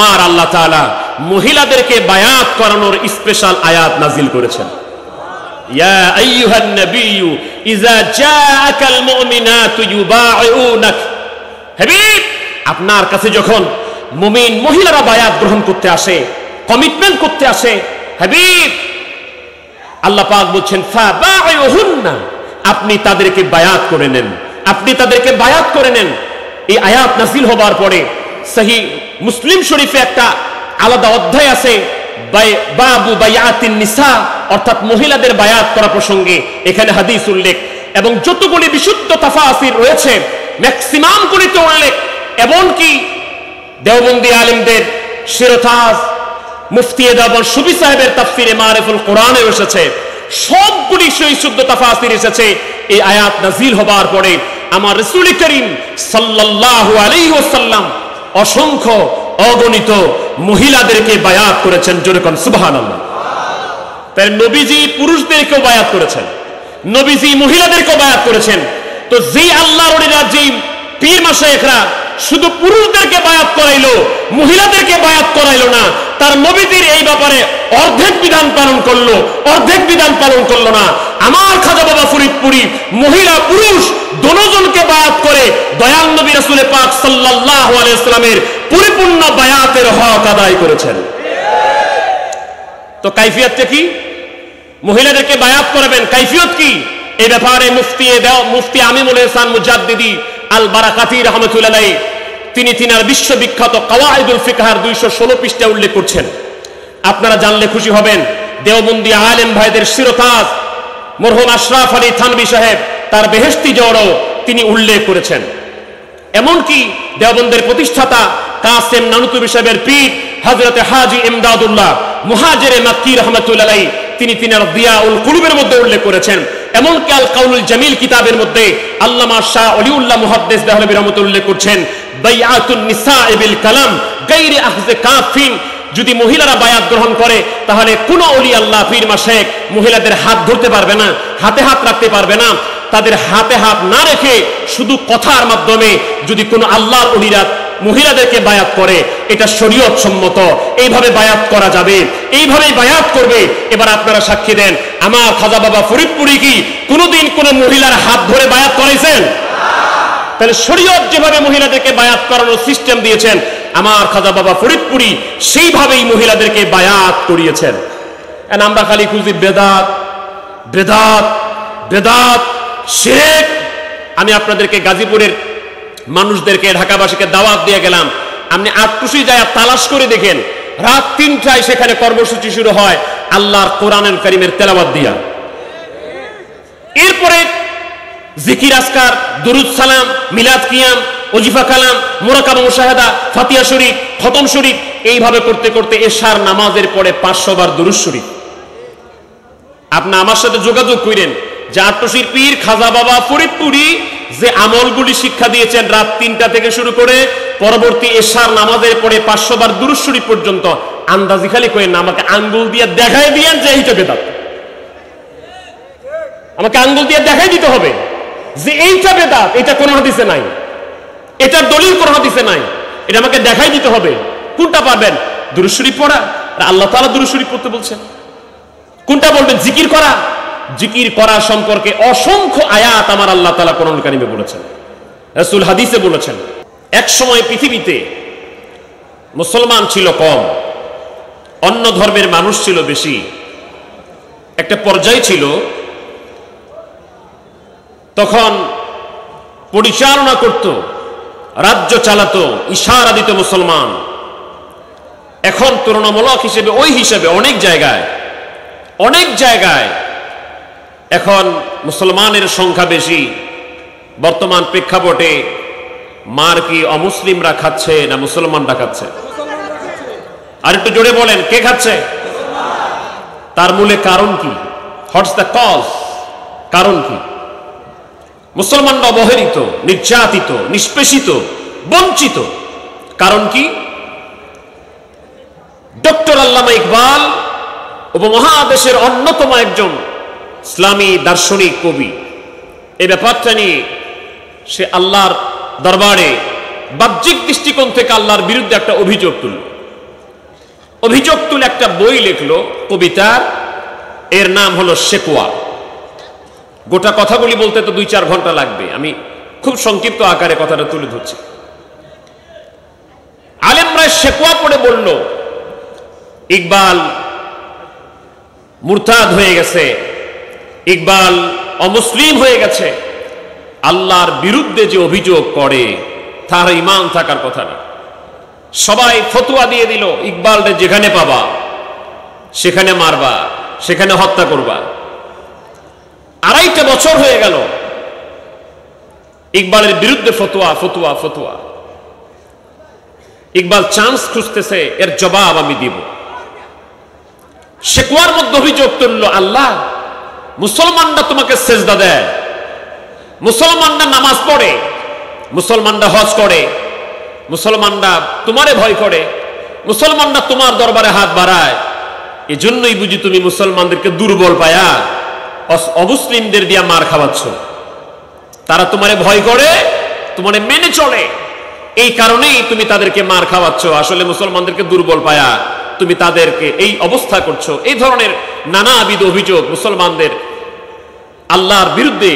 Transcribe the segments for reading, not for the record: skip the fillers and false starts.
আমার আল্লাহ তাআলা মহিলাদেরকে বায়াত করানোর স্পেশাল আয়াত নাজিল করেছেন। ইয়া আইয়ুহান নাবিয়্যু ইযা জাআকাল মুমিনাতু ইউবাইউনাক, হাবিব আপনার কাছে যখন মুমিন মহিলারা বায়াত গ্রহণ করতে আসে, কমিটমেন্ট করতে আসে, হাবিব আল্লাহ পাক বলছেন ফাবাইউহুন্না, আপনি তাদেরকে বায়াত করে নেন, আপনি তাদেরকে বায়াত করে নেন। এই আয়াত নাজিল হবার পরে সহিহ মুসলিম শরীফে একটা আলাদা অধ্যায় আছে বাবু বায়াতিন নিসা, অর্থাৎ মহিলাদের বায়াত করা প্রসঙ্গে এখানে হাদিস উল্লেখ এবং যতগুলি বিশুদ্ধ তাফাসির রয়েছে ম্যাক্সিমাম গুলিতে উল্লেখ, এমনকি দেওবন্দি আলেমদের শিরতাজ মুফতি দেওবন্দ সুবি সাহেবের তাফসিরে মারিফুল কোরআনে এসেছে, সবগুলি সহিহ তাফাসির এসেছে। এই আয়াত নাজিল হবার পরে আমার রাসূল করিম সাল্লাল্লাহু আলাইহি ওয়াসাল্লাম অসংখ্য অগণিত মহিলাদেরকে বায়াত করেছেন। জোরে কোন সুবহানাল্লাহ। তাই নবীজি পুরুষদেরকেও বায়াত করেছেন, নবীজি মহিলাদেরকেও বায়াত করেছেন। তো যে আল্লাহর ওলিরা, যে পীর মাশায়েখরা শুধু পুরুষদেরকে বায়াত করাইলো, মহিলাদেরকে বায়াত করাইলো না, তার নবীজির এই ব্যাপারে অর্ধেক বিধান পালন করলো, অর্ধেক বিধান পালন করলো না। আমার খাজা বাবা ফরিদপুরি মহিলা পুরুষ দুজনকে বায়াত করে দয়াল নবী রাসূল পাক সাল্লাল্লাহু আলাইহি ওয়াসাল্লামের পরিপূর্ণ বায়াতের হক আদায় করেছেন। তো কাইফিয়তটা কি? মহিলাদেরকে বায়াত করবেন, কাইফিয়ত কি? এই ব্যাপারে মুফতি আমিনুল ইহসান মুজাদ্দিদি আল বারাকাতি রাহমাতুল্লাহ আলাইহি তিনি তিনার বিশ্ববিখ্যাত কাওয়াইদুল ফিকহের 216 পৃষ্ঠায় উল্লেখ করছেন। আপনারা জানলে খুশি হবেন। দেওবন্দি আলেম ভাইদের শিরতাজ মরহুম আশরাফ আলী থানভী সাহেব তার বেহেশতি জওড়ও তিনি উল্লেখ করেছেন। এমনকি দেওবন্দের প্রতিষ্ঠাতা কাসেম নানুতুবি সাহেবের পীর হযরতে হাজী ইমদাদুল্লাহ মুহাজিরে মাক্কি রাহমাতুল্লাহ আলাইহি তিনি তিনার দিয়াউল কুলুবের মধ্যে উল্লেখ করেছেন। এমনকি আল কাউলুল জামিল কিতাবের মধ্যে আল্লামা শাহ ওলিউল্লাহ মুহাদ্দিস দেহলভী রাহমাতুল্লাহ উল্লেখ করছেন বাইআতুন নিসা বিল কালাম গায়রি আখযে কাফিন, যদি মহিলারা বায়াত গ্রহণ করে তাহলে কোন ওলি আল্লাহ পীর মাশায়েখ মহিলাদের হাত ধরতে পারবে না, হাতে হাত রাখতে পারবে না। তাদের হাতে হাত না রেখে শুধু কথার মাধ্যমে যদি কোনো আল্লাহর ওলিরা মহিলাদেরকে বায়াত করে, এটা শরীয়ত সম্মত, এইভাবে বায়াত করা যাবে, এইভাবেই বায়াত করবে। এবার আপনারা সাক্ষী দেন, আমার খাজা বাবা ফরিদপুরি কি কোনোদিন কোন মহিলার হাত ধরে বায়াত করাইছেন? তাহলে শরীয়ত যেভাবে মহিলাদেরকে বায়াত করানোর সিস্টেম দিয়েছেন, আমার খাজা বাবা ফরিদপুরি সেইভাবেই মহিলাদেরকে বায়াত করিয়েছেন। আমরা খালি খুঁজি বেদাত বেদাত বেদাত শিরক। আমি আপনাদেরকে গাজীপুরের মানুষদেরকে, ঢাকাবাসীকে দাওয়াত দিয়ে গেলাম, আপনি আটটুসি যায় তালাশ করে দেখেন, রাত 3টায় সেখানে কর্মসূচি শুরু হয় আল্লাহর কোরআনুল কারীমের তেলাওয়াত দিয়া। এরপরে জিকির আজকার, দুরুদ সালাম, মিলাদ কিয়াম, ওজিফা কালাম, মুরাকাবা মুশাহাদা, ফাতিহা শরীফ, খতম শরীফ, এইভাবে করতে করতে এশার নামাজের পরে 500 বার দুরুদ শরীফ। আপনি আমার সাথে যোগাযোগ করেন যে আটটুসির পীর খাজা বাবা ফরিদপুরি যে আমলগুলি শিক্ষা দিয়েছেন রাত 3টা থেকে শুরু করে পরবর্তী এশার নামাজের পরে 500 বার দুরুদ শরীফ পর্যন্ত আন্দাজি খালি করেন না, আমাকে আঙ্গুল দিয়ে দেখাই দিয়েন যে এইটা বেদাত। আমাকে আঙ্গুল দিয়ে দেখাই দিতে হবে যে এইটা বেদাত, এটা কোন হাদিসে নাই, এটার দলিল কোন হাদিসে নাই, এটা আমাকে দেখাই দিতে হবে। কোনটা পারবেন? দুরূদ শরীফ পড়া, আল্লাহ তাআলা দুরূদ শরীফ পড়তে বলছেন। কোনটা বলবেন? জিকির করা। জিকির করা সম্পর্কে অসংখ্য আয়াত আমার আল্লাহ তাআলা কোরআনুল কারীমে বলেছেন, রাসূল হাদিসে বলেছেন। এক সময় পৃথিবীতে মুসলমান ছিল কম, অন্য ধর্মের মানুষ ছিল বেশি। একটা পর্যায় ছিল তখন পরিচালনা করত, রাজ্য চালাতো, ইশারা দিত মুসলমান। এখন তুলনামূলক হিসেবে ওই হিসেবে অনেক জায়গায় এখন মুসলমানের সংখ্যা বেশি। বর্তমান প্রেক্ষাপটে মার কি অমুসলিমরা খাচ্ছে না মুসলমানরা খাচ্ছে? আর একটু জোরে বলেন, কে খাচ্ছে? তার মূলে কারণ কি? What's the cause? কারণ কি? মুসলমানরা অবহেলিত, নির্যাতিত, নিষ্পেষিত, বঞ্চিত। কারণ কি? ডক্টর আল্লামা ইকবাল উপমহাদেশের অন্যতম একজন ইসলামী দার্শনিক কবি, এই ব্যাপারটা নিয়ে সে আল্লাহর দরবারে বাহ্যিক দৃষ্টিকোণ থেকে আল্লাহর বিরুদ্ধে একটা অভিযোগ তুলল। অভিযোগ তুলে একটা বই লিখলো কবিতার, এর নাম হলো শেকওয়া। গোটা কথাগুলি বলতে তো 2-4 ঘন্টা লাগবে, আমি খুব সংক্ষিপ্ত আকারে কথাটা তুলে ধরছি। আলেমরা শেকওয়া পড়ে বলল, ইকবাল মুরতাদ হয়ে গেছে, ইকবাল অমুসলিম হয়ে গেছে, আল্লাহর বিরুদ্ধে যে অভিযোগ করে তার ঈমান থাকার কথা না। সবাই ফতোয়া দিয়ে দিল, ইকবালকে যেখানে পাবা সেখানে মারবা, সেখানে হত্যা করবা। 2.5 বছর হয়ে গেল ইকবালের বিরুদ্ধে ফতোয়া ফতোয়া ফতোয়া। ইকবাল চান্স খুঁজতেছে, এর জবাব আমি দিব। শেকওয়ার মধ্যে অভিযোগ তুলল, আল্লাহ মুসলমানরা তোমাকে সেজদা দেয়, মুসলমানরা নামাজ পড়ে, মুসলমানরা হজ করে, মুসলমানরা তোমারে ভয় করে, মুসলমানরা তোমার দরবারে হাত বাড়ায়, এজন্যই বুঝি তুমি মুসলমানদেরকে দুর্বল পায়া অমুসলিমদের দিয়া মার খাওয়াচ্ছ। তারা তোমারে ভয় করে, তোমারে মেনে চলে, এই কারণেই তুমি তাদেরকে মার খাওয়াচ্ছ। আসলে মুসলমানদেরকে দুর্বল পায়া তুমি তাদেরকে এই অবস্থা করছো। এই ধরনের নানাবিধ অভিযোগ মুসলমানদের আল্লাহর বিরুদ্ধে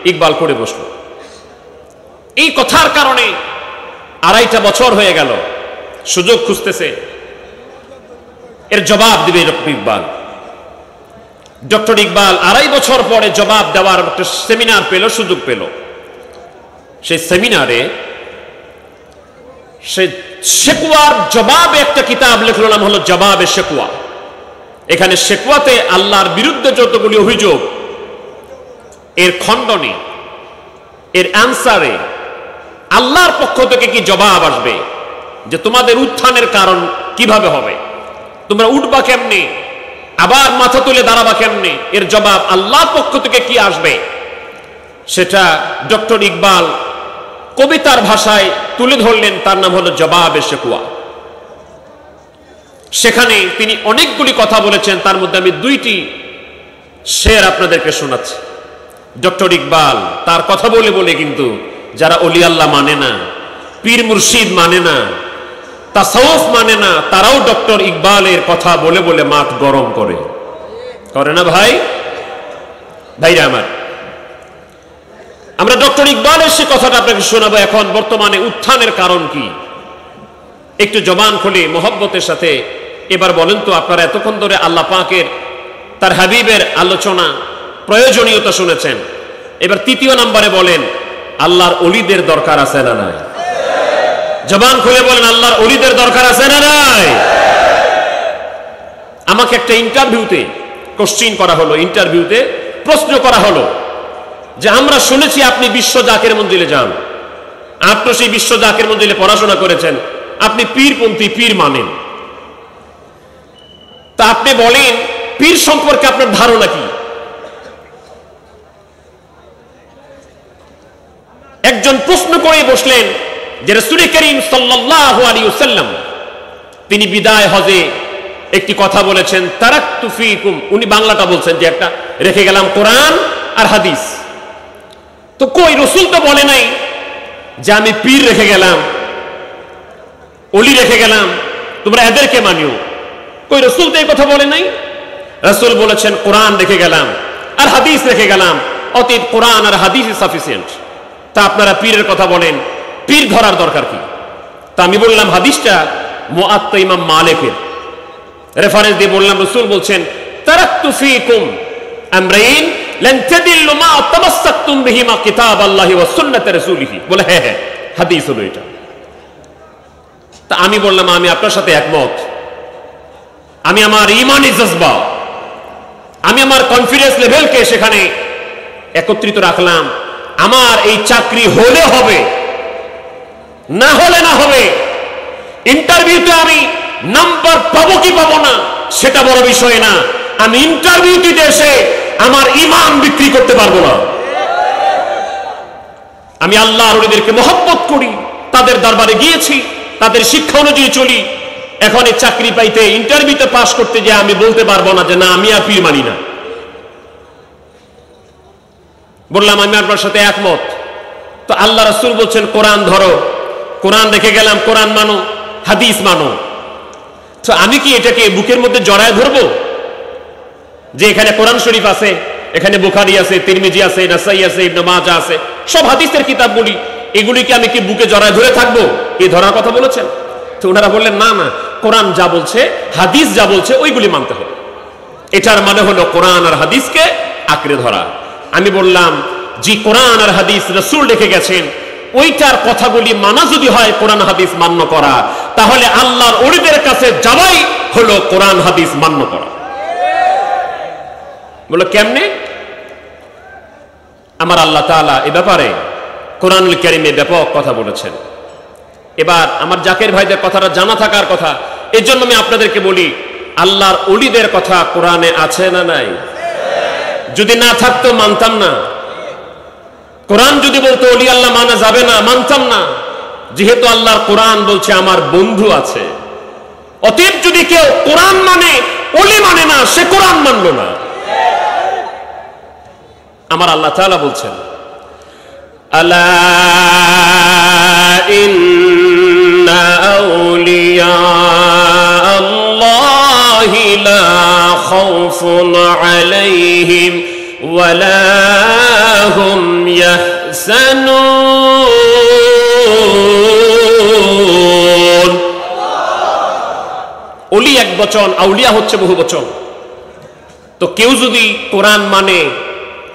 ইকবাল করে বসল। এই কথার কারণে 2.5 বছর হয়ে গেল, সুযোগ খুঁজতেছে, এর জবাব দিবে ডক্টর ইকবাল। ডক্টর ইকবাল 2.5 বছর পরে জবাব দেওয়ার একটা সেমিনার পেল, সুযোগ পেল। সেই সেমিনারে সে শেকওয়ার জবাবে একটা কিতাব লিখলো, নাম হলো জবাবে শেকওয়া। এখানে শেকওয়াতে আল্লাহর বিরুদ্ধে যতগুলি অভিযোগ, এর খণ্ডনে, এর অ্যান্সারে আল্লাহর পক্ষ থেকে কি জবাব আসবে, যে তোমাদের উত্থানের কারণ কিভাবে হবে, তোমরা উঠবা কেমনে, আবার মাথা তুলে দাঁড়াবা কেমনে, এর জবাব আল্লাহর পক্ষ থেকে কি আসবে, সেটা ডক্টর ইকবাল কবিতার ভাষায় তুলে ধরলেন। তার নাম হলো জবাবে শেকওয়া। সেখানে তিনি অনেকগুলি কথা বলেছেন, তার মধ্যে আমি 2টি শের আপনাদেরকে শোনাচ্ছি। ডক্টর ইকবাল তার কথা বলে বলে কিন্তু যারা ওলি আল্লাহ মানে না, পীর মুর্শিদ মানে না, তাসাউফ মানে না, তারাও ডক্টর ইকবালের কথা বলে বলে মাঠ গরম করে না ভাই? ভাইরা আমার, আমরা ডক্টর ইকবালের সে কথাটা আপনাকে শোনাবো। এখন বর্তমানে উত্থানের কারণ কি, একটু জবান খুলে মোহব্বতের সাথে এবার বলেন তো, আপনারা এতক্ষণ ধরে আল্লাহ পাকের তার হাবিবের আলোচনা প্রয়োজনীয়তা শুনেছেন, এবার 3য় নম্বরে বলেন, আল্লাহর ওলিদের দরকার আছে না নাই? জবান খুলে বলেন, আল্লাহর ওলিদের দরকার আছে না নাই? আমাকে একটা ইন্টারভিউতে কোশ্চিন করা হলো, ইন্টারভিউতে প্রশ্ন করা হলো যে আমরা শুনেছি আপনি বিশ্ব জাকের মঞ্জিলে যান, আপনি সেই বিশ্ব জাকের মঞ্জিলে পড়াশোনা করেছেন, আপনি পীরপন্থী, পীর মানেন, তা আপনি বলেন পীর সম্পর্কে আপনার ধারণা কি? একজন প্রশ্ন করে বসলেন যে রাসূল করিম সাল্লাল্লাহু আলাইহি ওয়াসাল্লাম তিনি বিদায় হজে একটি কথা বলেছেন, তারাকতু ফীকুম, উনি বাংলাটা বলছেন যে একটা রেখে গেলাম কোরআন আর হাদিস। তো কই, রাসূল তো বলে নাই যে আমি পীর রেখে গেলাম, ওলি রেখে গেলাম, তোমরা এদেরকে মানিও। কই, রাসূল তো এই কথা বলে নাই। রাসূল বলেছেন কোরআন রেখে গেলাম আর হাদিস রেখে গেলাম, অতএব কোরআন আর হাদিস সাফিসিয়েন্ট। তা আপনারা পীরের কথা বলেন, পীর ধরার দরকার কি? তা আমি বললাম হাদিসটা মুআত্তা ইমাম মালিকের রেফারেন্স দিয়ে বললাম, রাসূল বলছেন তারাকতু ফীকুম আমরাইন লান তাদিল্লু মা তামাসসাকতুম বিহিমা কিতাবাল্লাহি ওয়া সুন্নাতি রাসূলিহি। বলে হ্যাঁ হ্যাঁ হাদিস হলো এটা। তা আমি বললাম আমি আপনার সাথে একমত, আমি আমার ঈমানি জজবা, আমি আমার কনফিডেন্স লেভেলকে সেখানে একত্রিত রাখলাম। আমার এই চাকরি হলে হবে, না হলে না হবে। ইন্টারভিউতে আমি নাম্বার পাবো কি পাবো না সেটা বড় বিষয় না, আমি ইন্টারভিউতে এসে আমার ঈমান বিক্রি করতে পারবো না। আমি আল্লাহর ওলিদেরকে মহব্বত করি, তাদের দরবারে গিয়েছি, তাদের শিক্ষা অনুযায়ী চলি। এখন এই চাকরি পাইতে, ইন্টারভিউতে পাস করতে যে আমি বলতে পারবো না যে না আমি আর পীর মানি না। বললাম আমি আপনার সাথে একমত। তো আল্লাহ রাসূল বলছেন কোরআন ধরো, কোরআন রেখে গেলাম, কোরআন মানো, হাদিস মানো। তো আমি কি এটাকে বুকের মধ্যে জড়ায় ধরবো যে এখানে কোরআন শরীফ আছে, এখানে বুখারী আছে, তিরমিজি আছে, নাসাই আছে, ইবনে মাজাহ আছে, সব হাদিসের কিতাবগুলি, এগুলিকে আমি কি বুকে জড়ায় ধরে থাকবো? এই ধরার কথা বলেছেন? তো ওনারা বললেন না না, কোরআন যা বলছে, হাদিস যা বলছে ওইগুলি মানতে হবে। এটার মানে হলো কোরআন আর হাদিসকে আঁকড়ে ধরা। আমি বললাম যে কোরআন আর হাদিস রাসূল লিখে গেছেন, ওইটার কথাগুলি মানা যদি হয় কোরআন হাদিস মান্য করা, তাহলে আল্লাহর ওলিদের কাছে যাওয়াই হলো কোরআন হাদিস মান্য করা। বলো কেমনে? আমার আল্লাহ তাআলা এ ব্যাপারে কোরআনুল কারীমে ব্যাপক কথা বলেছেন। এবার আমার জাকির ভাইদের কথাটা জানা থাকার কথা, এর জন্য আমি আপনাদেরকে বলি, আল্লাহর ওলিদের কথা কোরআনে আছে না নাই? যদি না থাকতো মানতাম না। কোরআন যদি বলতো ওলি আল্লাহ মানা যাবে না, মানতাম না। যেহেতু আল্লাহর কোরআন বলছে আমার বন্ধু আছে, অতএব যদি কেউ কোরআন মানে ওলি মানে না, সে কোরআন মানলো না। আমার আল্লাহ তাআলা বলছেন, আলা ইন্না আউলিয়া আল্লাহি লা খাউফুন আলাইহিম ওয়া লা হুম ইয়াহজানুন। ওলি এক বচন, আউলিয়া হচ্ছে বহু বচন। তো কেউ যদি কোরআন মানে,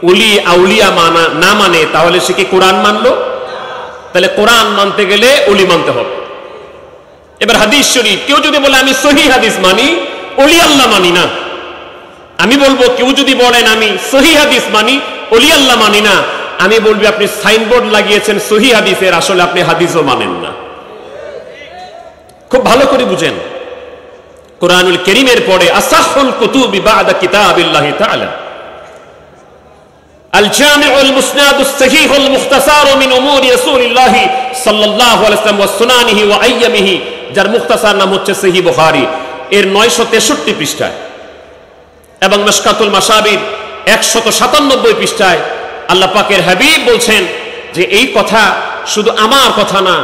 ওলি আউলিয়া মানা না মানে, তাহলে সে কি কোরআন মানলো? তাহলে কোরআন মানতে গেলে ওলি মানতে হবে। এবার হাদিস শরীফ, কেউ যদি বলে আমি সহিহ হাদিস মানি, ওলি আল্লাহ মানি না, আমি বলবো কেউ যদি বলেন আমি সহিহ হাদিস মানি, ওলি আল্লাহ মানি না, আমি বলবো আপনি সাইনবোর্ড লাগিয়েছেন সহিহ হাদিসের, আসলে আপনি হাদিসও মানেন না। খুব ভালো করে বুঝেন, কোরআনুল কারীমের পরে আসাহুল কুতুবি বা'দা কিতাবিল্লাহি তাআলা الجامع المسند الصحيح المختصر من امور رسول الله صلى الله عليه وسلم وسننه وايامه, যার মুখতাসার নাম হচ্ছে সহিহ বুখারী, এর 963 পৃষ্ঠায়, এবং মিশকাতুল মাসাবির 197 পৃষ্ঠায় আল্লাহ পাকের হাবিব বলছেন যে এই কথা শুধু আমার কথা না,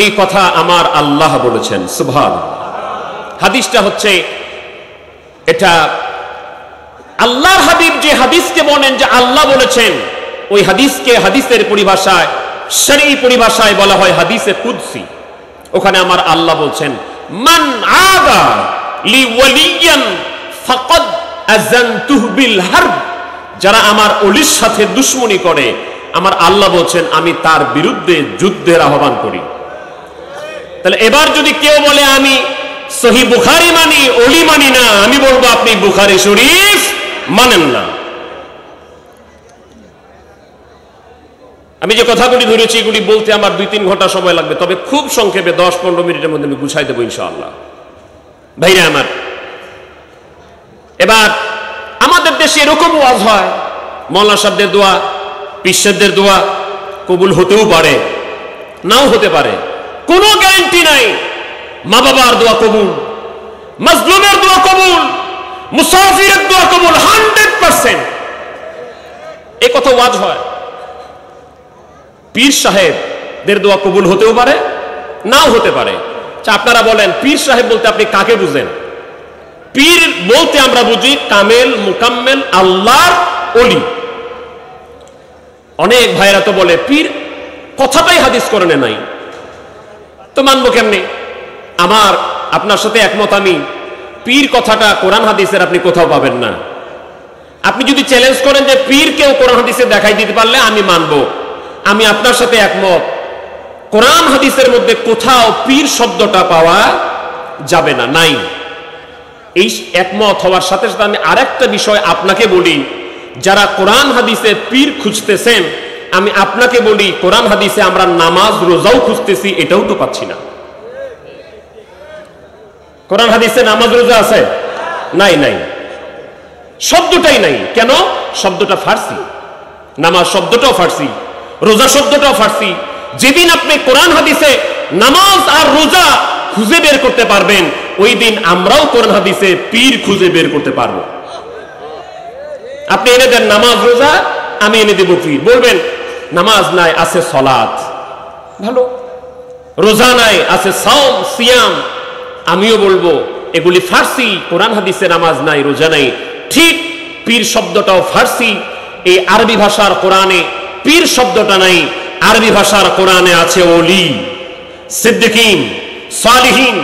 এই কথা আমার আল্লাহ বলেছেন। সুবহানাল্লাহ। হাদিসটা হচ্ছে এটা আল্লাহর হাবিব যে হাদিসকে বলেন যে আল্লাহ বলেছেন, ওই হাদিসকে হাদিসের পরিভাষায়, শরঈ পরিভাষায় বলা হয় হাদিসে কুদসি। ওখানে আমার আল্লাহ বলছেন, মান আদা লি ওয়ালিয়ান ফাকাদ আযানতুহু বিল হারব। যারা আমার ওলির সাথে দুশমনি করে, আমার আল্লাহ বলছেন আমি তার বিরুদ্ধে যুদ্ধের আহ্বান করি। তাহলে এবার যদি কেউ বলে আমি সহিহ বুখারী মানি, ওলি মানি না, আমি বলবো আপনি বুখারী শরীফ মানেন না। আমি যে কথাগুলি ধরেছি এগুলি বলতে আমার 2-3 ঘন্টা সময় লাগবে, তবে খুব সংক্ষেপে 10-15 মিনিটের মধ্যে আমি গুছাই দেবো ইনশাআল্লাহ। ভাইরা আমার, এবার আমাদের দেশে এরকম ওয়াজ হয়, মাওলানা সাহেবদের দোয়া, পীর সাহেবদের দোয়া কবুল হতেও পারে, নাও হতে পারে, কোনো গ্যারান্টি নাই। মা বাবার দোয়া কবুল, মাজলুমের দোয়া কবুল, মুসাফিরের দোয়া কবুল 100%। এই কথা ওয়াজ হয়। পীর সাহেবদের দোয়া কবুল হতেও পারে, নাও হতে পারে। আপনারা বলেন পীর সাহেব বলতে আপনি কাকে বুঝেন? পীর বলতে আমরা বুঝি কামেল মুকাম্মেল আল্লাহর ওলি। অনেক ভাইরা তো বলে পীর কথাটাই হাদিস কোরআনে নাই, তো মানবো কেমনে? আমার আপনার সাথে একমত আমি, পীর কথাটা কোরআন হাদিসের আপনি কোথাও পাবেন না। আপনি যদি চ্যালেঞ্জ করেন যে পীর কেউ কোরআন হাদিসে দেখাই দিতে পারলে আমি মানবো, আমি আপনার সাথে একমত। কোরআন হাদিসের মধ্যে কোথাও পীর শব্দটা পাওয়া যাবে না, নাই। এই একমত হওয়ার সাথে সাথে আমি আরেকটা বিষয় আপনাকে বলি, যারা কোরআন হাদিসে পীর খুঁজতেছেন, আমি আপনাকে বলি কোরআন হাদিসে আমরা নামাজ রোজাও খুঁজতেছি, এটাও তো পাচ্ছি না। কোরআন হাদিসে নামাজ রোজা আছে? নাই, নাই, শব্দটাই নাই। কেন? শব্দটা ফার্সি, নামাজ শব্দটাও ফার্সি, রোজা শব্দটাও ফার্সি। যেদিন আপনি কোরআন হাদিসে নামাজ আর রোজা খুঁজে বের করতে পারবেন, ওই দিন আমরাও কোরআন হাদিসে পীর খুঁজে বের করতে পারবো। আপনি এনে দেন নামাজ রোজা, আমি এনে দেব পীর। বলবেন নামাজ নাই, আছে সালাত, ভালো। রোজা নাই, আছে সাওম সিয়াম, আমিও বলবো এগুলি ফার্সি, কোরআন হাদিসে নামাজ নাই, রোজা নাই। ঠিক পীর শব্দটাও ফার্সি, এই আরবি ভাষার কোরআনে পীর শব্দটা নাই, আরবি ভাষার কোরআনে আছে ওলি, সিদ্দিকিন, সালিহিন,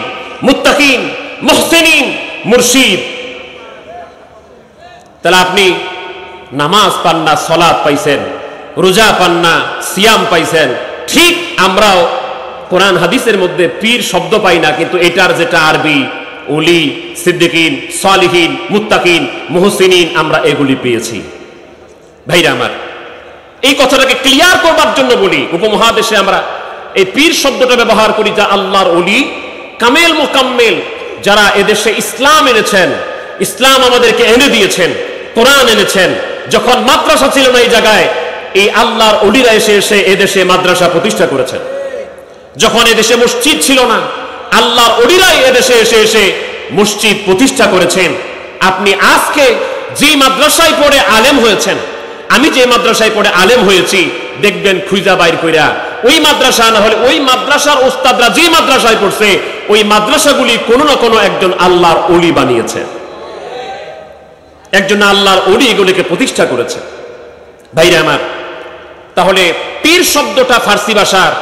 মুত্তাকিন, মুহসিনিন, মুর্শিদ। তাহলে আপনি নামাজ পান না, সালাত পাইছেন, রোজা পান না, সিয়াম পাইছেন। ঠিক আমরাও কোরআন হাদিসের মধ্যে পীর শব্দ পাই না, কিন্তু এটার যেটা আরবি ওলি, সিদ্দিকিন, সালিহিন, মুত্তাকিন, মুহসিনিন, আমরা এগুলি পেয়েছি। ভাইরা আমার, এই কথাটাকে ক্লিয়ার করবার জন্য বলি, উপমহাদেশে আমরা এই পীর শব্দটা ব্যবহার করি, যা আল্লাহর ওলি, কামেল মোকাম্মেল, যারা এদেশে ইসলাম এনেছেন, ইসলাম আমাদেরকে এনে দিয়েছেন, কোরআন এনেছেন। যখন মাদ্রাসা ছিল না এই জায়গায়, এই আল্লাহর ওলিরা এসে এসে এদেশে মাদ্রাসা প্রতিষ্ঠা করেছেন। যখন এদেশে মসজিদ ছিল না, আল্লাহর ওলিরাই এদেশে এসে এসে মসজিদ প্রতিষ্ঠা করেছেন। আপনি আজকে যে মাদ্রাসায় পড়ে আলেম হয়েছেন, আমি যে মাদ্রাসায় পড়ে আলেম হয়েছি, দেখবেন খুঁজা বাইর কইরা ওই মাদ্রাসা না হলে ওই মাদ্রাসার ওস্তাদরা যে মাদ্রাসায় পড়ছে, ওই মাদ্রাসাগুলি কোনো না কোনো একজন আল্লাহর ওলি বানিয়েছে, একজন আল্লাহর ওলি এগুলিকে প্রতিষ্ঠা করেছে। ভাইরা আমার, তাহলে পীর শব্দটা ফার্সি ভাষার,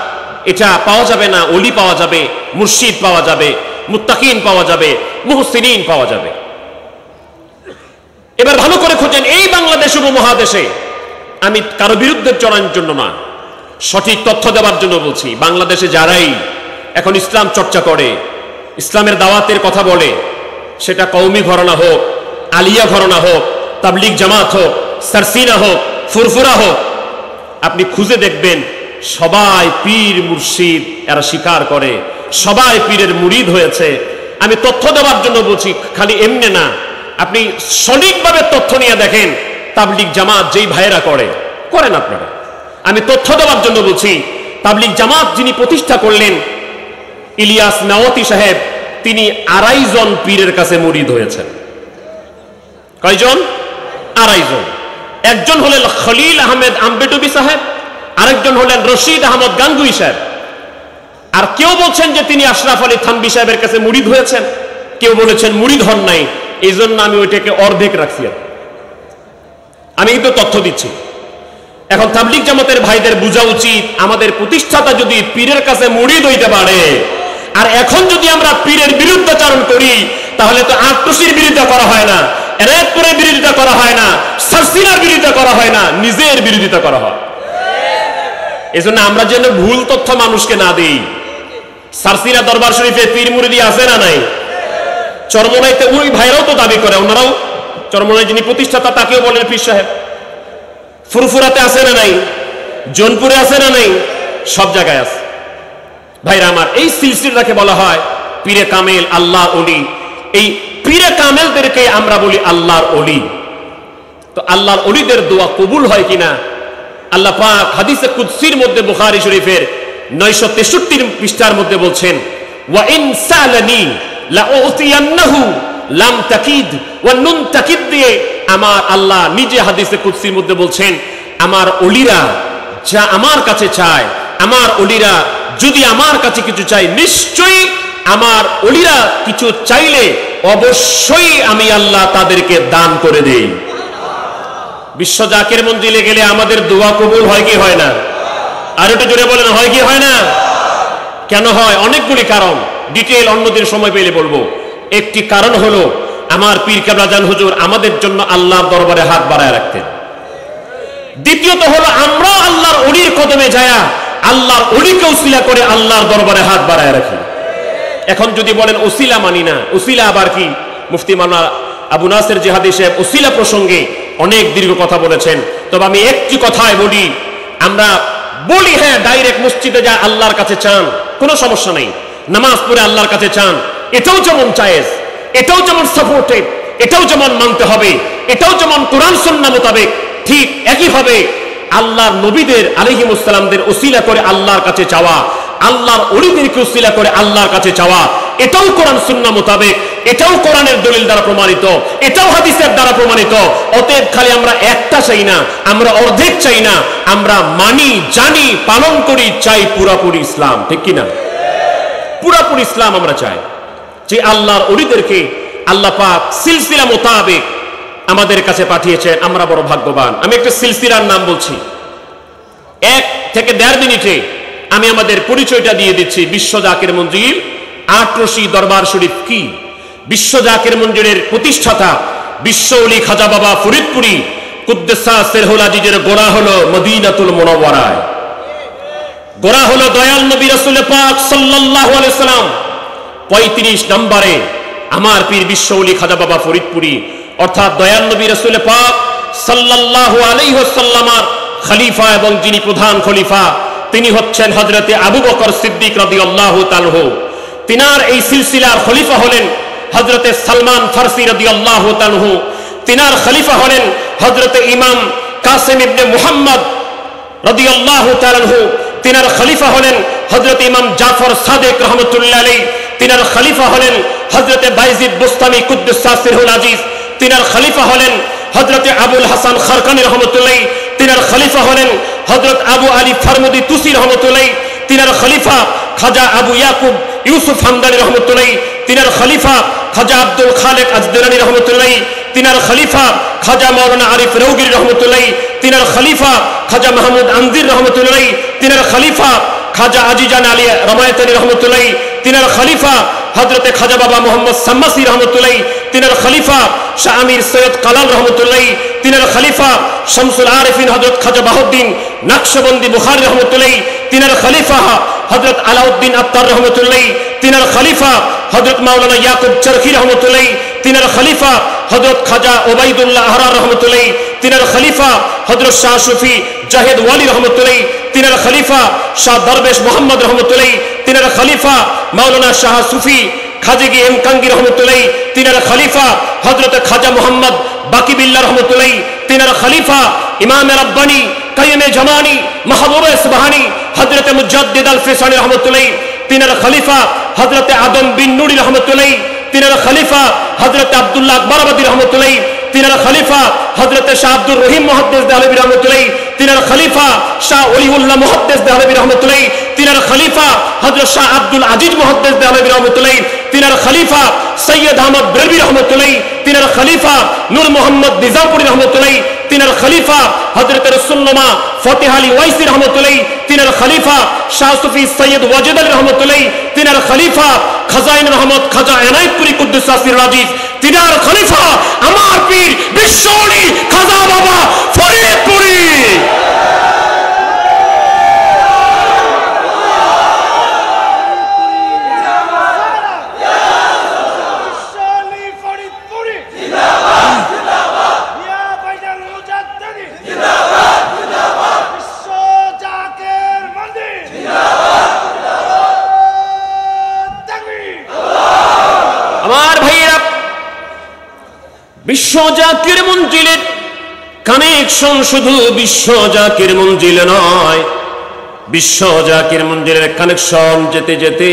এটা পাওয়া যাবে না। ওলি পাওয়া যাবে, মুর্শিদ পাওয়া যাবে, মুত্তাকিন পাওয়া যাবে, মুহসিনিন পাওয়া যাবে। এবার ভালো করে খোঁজেন, এই বাংলাদেশ উপমহাদেশে, আমি কারো বিরুদ্ধে চড়ানোর জন্য না, সঠিক তথ্য দেওয়ার জন্য বলছি, বাংলাদেশে যারাই এখন ইসলাম চর্চা করে, ইসলামের দাওয়াতের কথা বলে, সেটা কওমি ঘরানা হোক, আলিয়া ঘরানা হোক, তাবলিগ জামাত হোক, সারসিনা হোক, ফুরফুরা হোক, আপনি খুঁজে দেখবেন সবাই পীর মুর্শিদ এরা স্বীকার করে, সবাই পীরের মুরিদ হয়েছে। আমি তথ্য দেওয়ার জন্য বলছি, খালি এমনি না, আপনি সঠিকভাবে তথ্য নিয়ে দেখেন, তাবলিগ জামাত যেই ভাইয়েরা করেন আপনারা। আমি তথ্য দেওয়ার জন্য বলছি, তাবলিগ জামাত যিনি প্রতিষ্ঠা করলেন, ইলিয়াস নাওয়াতি সাহেব, তিনি 2.5 জন পীরের কাছে মুরিদ হয়েছেন। কয়জন? 2.5 জন। একজন হলেন খলিল আহমেদ আম্বেটুবি সাহেব, আরেকজন হলেন রশিদ আহমদ গাঙ্গুই সাহেব। আর কেউ বলছেন যে তিনি আশরাফ আলী থানভী সাহেবের কাছে মুরিদ হয়েছেন, কেউ বলেছেন মুরিদ হন নাই। এই জন্য আমি ওইটাকে অর্ধেক রাখছি। আমি কিন্তু তথ্য দিচ্ছি। এখন তাবলিগ জামাতের ভাইদের বোঝা উচিত, আমাদের প্রতিষ্ঠাতা যদি পীরের কাছে মুরিদ হইতে পারে, আর এখন যদি আমরা পীরের বিরুদ্ধাচরণ করি, তাহলে তো আটটুসির বিরোধিতা করা হয় না, এরপরের বিরোধিতা করা হয় না, সারসিনার বিরোধিতা করা হয় না, নিজের বিরোধিতা করা হয়। এই জন্য আমরা যেন ভুল তথ্য মানুষকে না দিই। সারসিনা দরবার শরীফে পীর মুরিদি আছে না নাই? চরমনাইতে ওই ভাইরাও তো দাবি করে, ওনারাও, চরমনাই যিনি প্রতিষ্ঠাতা তাকেও বলেন পীর সাহেব। ফুরফুরাতে আছে না নাই? জোনপুরে আছে না নাই? সব জায়গায় আছে। ভাইরা আমার, এই সিলসিলাকে বলা হয় পীরে কামেল, আল্লাহর ওলি। এই পীরে কামেলদেরকে আমরা বলি আল্লাহর ওলি। তো আল্লাহর ওলিদের দোয়া কবুল হয় কিনা, আল্লাহ পাক হাদিসে কুদসির মধ্যে বুখারী শরীফের 963 পৃষ্ঠার মধ্যে বলছেন, ওয়া ইন সালানি লা উতিয়ান্নাহু লাম তাকিদ, ওয়া নুন তাকিদ দিয়ে আমার আল্লাহ নিজে হাদিসে কুদসির মধ্যে বলছেন, আমার ওলিরা যা আমার কাছে চায়, আমার ওলিরা যদি আমার কাছে কিছু চায়, নিশ্চয়ই আমার ওলিরা কিছু চাইলে অবশ্যই আমি আল্লাহ তাদেরকে দান করে দেই। বিশ্ব জাকের মঞ্জিলে গেলে আমাদের দোয়া কবুল হয় কি হয় না? আর একটু জোরে বলেন, হয় কি হয় না? কেন হয়? অনেকগুলি কারণ, ডিটেইল অন্যদিন সময় পেলে বলবো। একটি কারণ হলো আমার পীর কেবলা জান হুজুর আমাদের জন্য আল্লাহর দরবারে হাত বাড়ায় রাখতেন। দ্বিতীয়ত হলো আমরা আল্লাহর ওলির কদমে যায়া আল্লাহর ওলিকে উসিলা করে আল্লাহর দরবারে হাত বাড়ায় রাখি। এখন যদি বলেন ওসিলা মানি না, ওসিলা আবার কি? মুফতি মাওলানা আবু নাসের জিহাদি সাহেব ওসিলা প্রসঙ্গে অনেক দীর্ঘ কথা বলেছেন। তবে আমি একটি কথাই বলি, আমরা বলি হ্যাঁ ডাইরেক্ট মসজিদে যা আল্লাহর কাছে চান, কোনো সমস্যা নেই, নামাজ পড়ে আল্লাহর কাছে চান, এটাও যেমন জায়েজ, এটাও যেমন সাপোর্টেড, এটাও যেমন মানতে হবে, এটাও যেমন কোরআন সুন্নাহ মোতাবেক, ঠিক একইভাবে আল্লাহর নবীদের আলাইহিমুস সালামদের ওসিলা করে আল্লাহর কাছে চাওয়া, আল্লাহর ওলিদেরকে ওসিলা করে আল্লাহর কাছে চাওয়া, এটাও কোরআন সুন্নাহ মোতাবেক, এটাও কোরআনের দলিল দ্বারা প্রমাণিত, এটাও হাদিসের দ্বারা প্রমাণিত। অতএব খালি আমরা একটা চাই না, আমরা অর্ধেক চাই না, আমরা মানি, জানি, পালন করি, চাই পুরাপুরি ইসলাম। ঠিক কিনা? পুরাপুরি ইসলাম আমরা চাই। যে আল্লাহর ওলিদেরকে আল্লাহ পাক সিলসিলা মোতাবেক আমাদের কাছে পাঠিয়েছেন। আমরা বড় ভাগ্যবান। আমি একটা সিলসিলার নাম বলছি, 1 থেকে 1.5 মিনিটে আমি আমাদের পরিচয়টা দিয়ে দিচ্ছি। বিশ্ব জাকির মঞ্জিল আটরশি দরবার শরীফ কি? বিশ্ব জাকির মঞ্জিলের প্রতিষ্ঠাতা বিশ্ব ওলি খাজা বাবা ফরিদপুরি কুদ্দুসা সিরহুল আজিজের গোড়া হলো মদিনাতুল মুনাওয়ারায়, গোড়া হলো দয়াল নবী রাসূল পাক সাল্লাল্লাহু আলাইহি সাল্লাম। 35 নম্বরে আমার পীর বিশ্ব ওলি খাজা বাবা ফরিদপুরি অর্থাৎ দয়াল নবী রাসূল পাক সাল্লাল্লাহু আলাইহি ওয়াসাল্লামের খলিফা এবং যিনি প্রধান খলিফা তিনি হচ্ছেন হযরতে আবু বকর সিদ্দিক রাদিয়াল্লাহু তাআলা। তিনার এই সিলসিলার খলিফা হলেন হযরতে সালমান ফারসি রাদিয়াল্লাহু তাআলা। তিনার খলিফা হলেন হযরতে ইমাম কাসিম ইবনে মুহাম্মদ রাদিয়াল্লাহু তাআলা। তিনার খলিফা হলেন হযরতে ইমাম জাফর সাদিক রাহমাতুল্লাহ আলাইহি। তিনার খলিফা হলেন হযরতে বাইজিদ বুস্তামি কুদ্দুসা সিরহুল আজিজ। তিনার খলিফা হলেন হযরতে আবুল হাসান খারকানি রাহমাতুল্লাহ। তিনার খলিফা হলেন হযরত আবু আলী ফারমুদি তুসি রাহমাতুল্লাহ। তিনার খলিফা খাজা আবু ইয়াকুব ইউসুফ হামদানি রাহমাতুল্লাহ। তিনার খলিফা খাজা আব্দুল খালেক আজদরানি রাহমাতুল্লাহ। তিনার খলিফা খাজা মাওলানা আরিফ রৌগিরি রাহমাতুল্লাহ। তিনার খলিফা খাজা মাহমুদ আনজির রাহমাতুল্লাহ। তিনার খলিফা খাজা আজিজান আলী রমায়তানি রাহমাতুল্লাহ। তিনার খলিফা হযরতে খাজা বাবা মোহাম্মদ সাম্মাসি রাহমাতুল্লাহ। তিনার খলিফা শাহ আমির সৈয়দ কালাল রাহমাতুল্লাহ। তিনার খলিফা শামসুল আরিফিন হযরত খাজা বাহুদ্দিন নকশবন্দি বুখারী রাহমাতুল্লাহ। তিনার খলিফা হযরত আলাউদ্দিন আত্তার রাহমাতুল্লাহ। তিনার খলিফা হযরত মাওলানা ইয়াকুব চরখি রাহমাতুল্লাহ। তিনার খলিফা হযরত খাজা ওবাইদুল্লাহ আহরার রাহমাতুল্লাহ। তিনার খলিফা হযরত শাহ সুফি জাহিদ ওয়ালি রাহমাতুল্লাহ। তিনার খলিফা শাহ দরবেশ মোহাম্মদ রাহমাতুল্লাহ। তিনার খলিফা মাওলানা শাহ সুফি খাজিগি এম কাঙ্গি রাহমাতুল্লাহ। তিনার খলিফা হযরত খাজা মোহাম্মদ বাকি বিল্লাহ রাহমাতুল্লাহ। তিনার খলিফা ইমাম রাব্বানি কাইয়্যিমে জামানি মাহবুবে সুবহানি হযরত মুজাদ্দিদ আল ফিসানি রাহমাতুল্লাহ। তিনার খলিফা হযরত আদম বিন নুরি রাহমাতুল্লাহ। তিনার খলিফা হযরত আব্দুল্লাহ আকবরাবাদী রাহমাতুল্লাহ। তিনার খলিফা হযরত শাহ আব্দুর রহিম মুহাদ্দিস দেহলভী রাহমাতুল্লাহ। তিনার খলিফা শাহ ওলিউল্লাহ মুহাদ্দিস দেহলভী রাহমাতুল্লাহ। তিনার খলিফা হযরত শাহ আব্দুল আজিজ মুহাদ্দিস দেহলভী রাহমাতুল্লাহ। তিনার খলিফা সৈয়দ আহমদ বেরলভী রাহমাতুল্লাহ। তিনার খলিফা নূর মোহাম্মদ নিজামপুরি রাহমাতুল্লাহ। তিনার খলিফা হযরত রাসূলুল্লাহ ফতিহ আলী ওয়াইসি রাহমাতুল্লাহ। তিনার খলিফা শাহ সুফি সৈয়দ ওয়াজিদ আলী রাহমাতুল্লাহ। তিনার খলিফা খাজাইন রহমত খাজা এনায়েতপুরি কুদ্দুসা সিরহুল আজিজ। তিনার খলিফা আমার পীর বিশ্ব ওলি খাজা বাবা ফরিদপুরি। বিশ্ব জাকির মঞ্জিলের কানেকশন শুধু বিশ্ব জাকির মঞ্জিল নয়, বিশ্ব জাকির মঞ্জিলের কানেকশন যেতে যেতে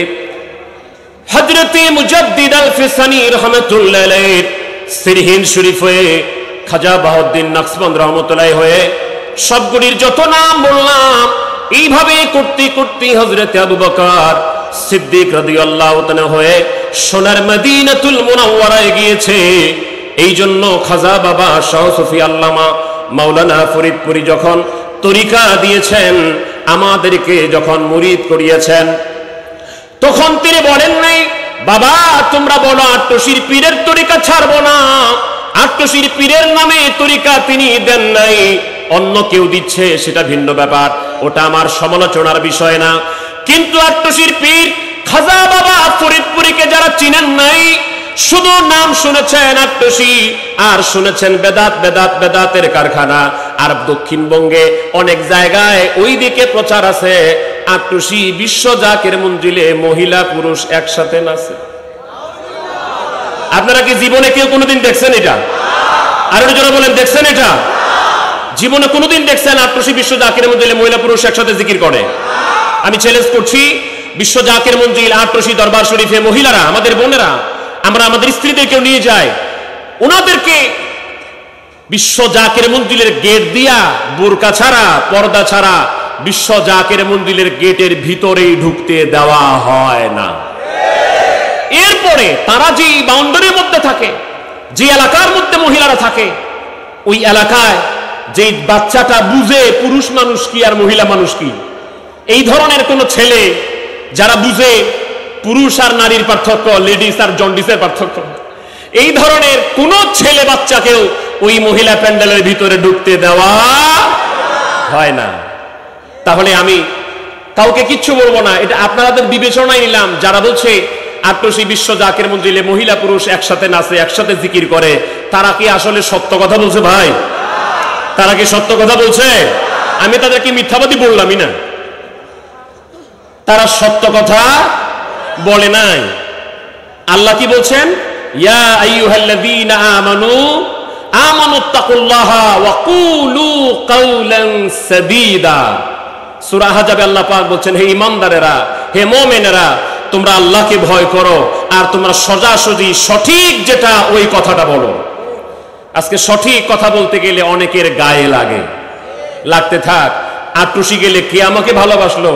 হযরতে মুজাদ্দিদ আল ফিসানি রাহমাতুল্লাহ আলাইহি সিরহিন শরীফ হয়ে খাজা বাহুদ্দিন নকশবন্দ রাহমাতুল্লাহ হয়ে সবগুলির যত নাম বললাম এইভাবে করতে করতে হযরতে আবু বকর সিদ্দিক রাদিয়াল্লাহু তাআলা হয়ে সোনার মদিনাতুল মুনাওয়ারায় গিয়েছে। এই জন্য খাজা বাবা শাহ সুফি আল্লামা মাওলানা ফরিদপুরি যখন তরিকা দিয়েছেন, আমাদেরকে যখন মুরিদ করিয়েছেন, তখন তিনি বলেন নাই বাবা তোমরা বলো আট্টশির পীরের তরিকা ছাড়বো না। আট্টশির পীরের নামে তরিকা তিনি দেন নাই, অন্য কেউ দিচ্ছে সেটা ভিন্ন ব্যাপার, ওটা আমার সমালোচনার বিষয় না। কিন্তু আট্টশির পীর খাজা বাবা ফরিদপুরিকে যারা চিনেন নাই, শুধু নাম শুনেছেন আট্টশি আর শুনেছেন বেদাত বেদাত বেদাতের কারখানা, আর দক্ষিণবঙ্গে অনেক জায়গায় ওই দিকে প্রচার আছে আট্টশি বিশ্ব জাকির মঞ্জিলে মহিলা পুরুষ একসাথে নাচে। আপনারা কি জীবনে কেউ কোনোদিন দেখছেন এটা? আর যারা বলেন দেখছেন এটা? জীবনে কোনোদিন দেখছেন আট্টশি বিশ্ব জাকির মঞ্জিলে মহিলা পুরুষ একসাথে জিকির করে? আমি চ্যালেঞ্জ করছি, বিশ্ব জাকির মঞ্জিল আট্টশি দরবার শরীফে মহিলারা, আমাদের বোনেরা, আমরা আমাদের স্ত্রীদেরকেও নিয়ে যাই, ওনাদেরকে বিশ্ব জাকির মঞ্জিলের গেট দিয়া বোরকা ছাড়া পর্দা ছাড়া বিশ্ব জাকির মঞ্জিলের গেটের ভিতরেই ঢুকতে দেওয়া হয় না। এরপর পড়ে, তারা যে বাউন্ডারির মধ্যে থাকে, যে এলাকার মধ্যে মহিলারা থাকে, ওই এলাকায় যে বাচ্চাটা বুঝে পুরুষ মানুষ কি আর মহিলা মানুষ কি, এই ধরনের কোন ছেলে যারা বুঝে পুরুষ আর নারীর পার্থক্য, লেডিস আর জন্ডিসের পার্থক্য, এই ধরনের কোন ছেলে বাচ্চাকেও ওই মহিলা প্যান্ডেলের ভিতরে ঢুকতে দেওয়া হয় না। তাহলে আমি কাউকে কিচ্ছু বলবো না, এটা আপনাদের বিবেচনায় নিলাম। যারা বলছে আট্টসী বিশ্ব জাকের মঞ্জিলে মহিলা পুরুষ একসাথে নাচে, একসাথে জিকির করে, তারা কি আসলে সত্য কথা বলছে? ভাই, তারা কি সত্য কথা বলছে? আমি তাদেরকে মিথ্যাবাদী বললামই না, তারা সত্য কথা বলে নাই। আল্লাহ কি বলছেন? ইয়া আইয়ুহাল্লাযীনা আমানু আমানুত্তাকুল্লাহা ওয়া কুলু কাওলান সাদীদা। সূরা আহজাবে আল্লাহ পাক বলছেন, হে ঈমানদারেরা, হে মুমিনেরা, তোমরা আল্লাহকে ভয় করো আর তোমরা সোজাসুজি সঠিক যেটা ওই কথাটা বলো। আজকে সঠিক কথা বলতে গেলে অনেকের গায়ে লাগে, লাগতে থাক। আট্টুসি গেলে কে আমাকে ভালোবাসলো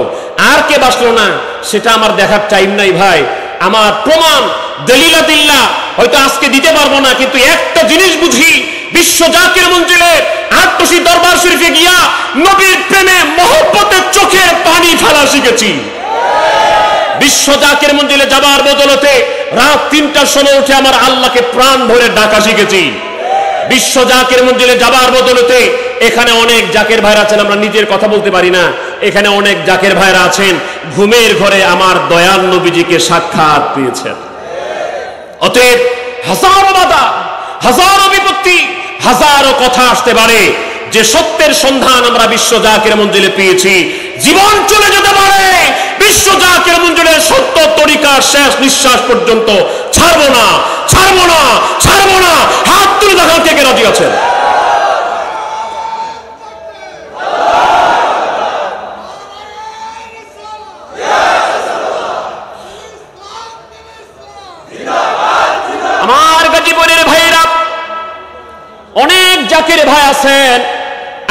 আর কে বাসলো না সেটা আমার দেখার টাইম নাই ভাই। আমার প্রমাণ দলিলাতিল্লাহ হয়তো আজকে দিতে পারবো না, কিন্তু একটা জিনিস বুঝি, বিশ্ব জাকির মঞ্জিলে আট্টুসি দরবার শরীফে গিয়া নবীর প্রেমে মহব্বতে চোখের পানি ফেলা শিখেছি। বিশ্ব জাকির মঞ্জিলে যাবার বদলতে রাত ৩টার সময় উঠে আমার আল্লাহকে প্রাণ ভরে ডাকা শিখেছি। বিশ্ব জাকির মঞ্জিলে যাবার বদলতে এখানে অনেক জাকের ভাইরা আছেন, আমরা নিজের কথা বলতে পারি না, এখানে অনেক জাকের ভাইরা আছেন ঘুমের ঘরে আমার দয়াল নবীজিকে সাক্ষাৎ পেয়েছেন। অতএব হাজারো বাধা, হাজারো বিপত্তি, হাজারো কথা আসতে পারে, যে সত্যের সন্ধান আমরা বিশ্ব জাকির মঞ্জিলে পেয়েছি, জীবন চলে যেতে পারে, বিশ্ব জাকির মঞ্জিলের সত্য তরিকার শেষ নিঃশ্বাস পর্যন্ত ছাড়বো না, ছাড়বো না, ছাড়বো না। হাত তুলে দেখার থেকে রাজি আছেন? আমার গাজীপুরের ভাইরা অনেক জাকির ভাই আছেন,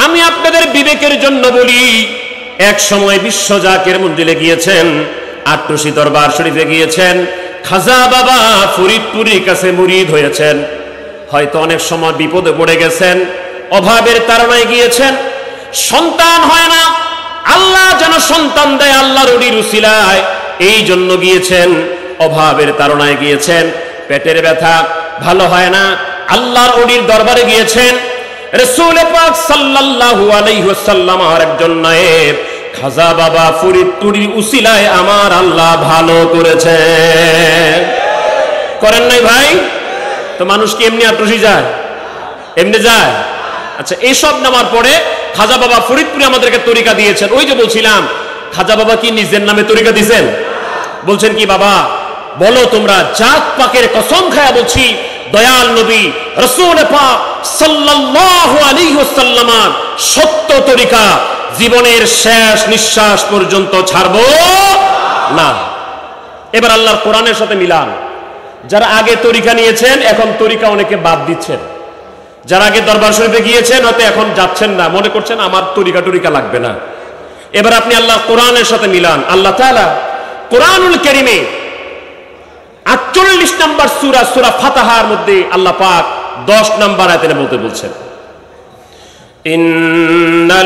আমি আপনাদের বিবেকের জন্য বলি, এক সময় বিশ্ব জাকির মঞ্জিলে গিয়েছেন, আট্টুসি দরবার শরীফে গিয়েছেন, খাজা বাবা ফরিদপুরীর কাছে মুরিদ হয়েছেন, হয়তো অনেক সময় বিপদে পড়ে গেছেন, অভাবের তাড়নায় গিয়েছেন, সন্তান হয় না, আল্লাহ যেন সন্তান দেয় আল্লাহর ওলির উসিলায়, এই জন্য গিয়েছেন, অভাবের তাড়নায় গিয়েছেন, পেটের ব্যথা ভালো হয় না, আল্লাহর ওলির দরবারে গিয়েছেন, রাসূল পাক সাল্লাল্লাহু আলাইহি ওয়াসাল্লাম আর একজন নায়েব খাজা বাবা ফরিদপুরীর উসিলায় আমার আল্লাহ ভালো করেছেন। করেন নাই ভাই? তো মানুষ কি এমনি আট্টুসি যায়? এমনি যায়? আচ্ছা, এইসব নামার পরে খাজা বাবা ফরিদপুরে আমাদেরকে তরিকা দিয়েছেন। ওই যে বলছিলাম, খাজা বাবা কি নিজের নামে তরিকা দিয়েছেন? বলছেন কি, বাবা বলো তোমরা, জাত পাকের কসম খায়া বলছি, দয়াল নবী রাসূল পাক সাল্লাল্লাহু আলাইহি ওয়াসাল্লাম সত্য তরিকা জীবনের শেষ নিঃশ্বাস পর্যন্ত ছাড়বো না। এবার আল্লাহর কোরআনের সাথে মিলান। যারা আগে তরিকা নিয়েছেন এখন তরিকা অনেকে বাদ দিচ্ছেন, যারা আগে দরবার শরীফে গিয়েছেন হয়তো এখন যাচ্ছেন না, মনে করছেন আমার তরিকা লাগবে না। এবার আপনি আল্লাহ কোরআনের সাথে মিলান। আল্লাহ তাআলা কোরআনুল কারীমে 48 নম্বর সূরা, সূরা ফাতিহার মধ্যে আল্লাহ পাক 10 নম্বর আয়াতে বলছেন,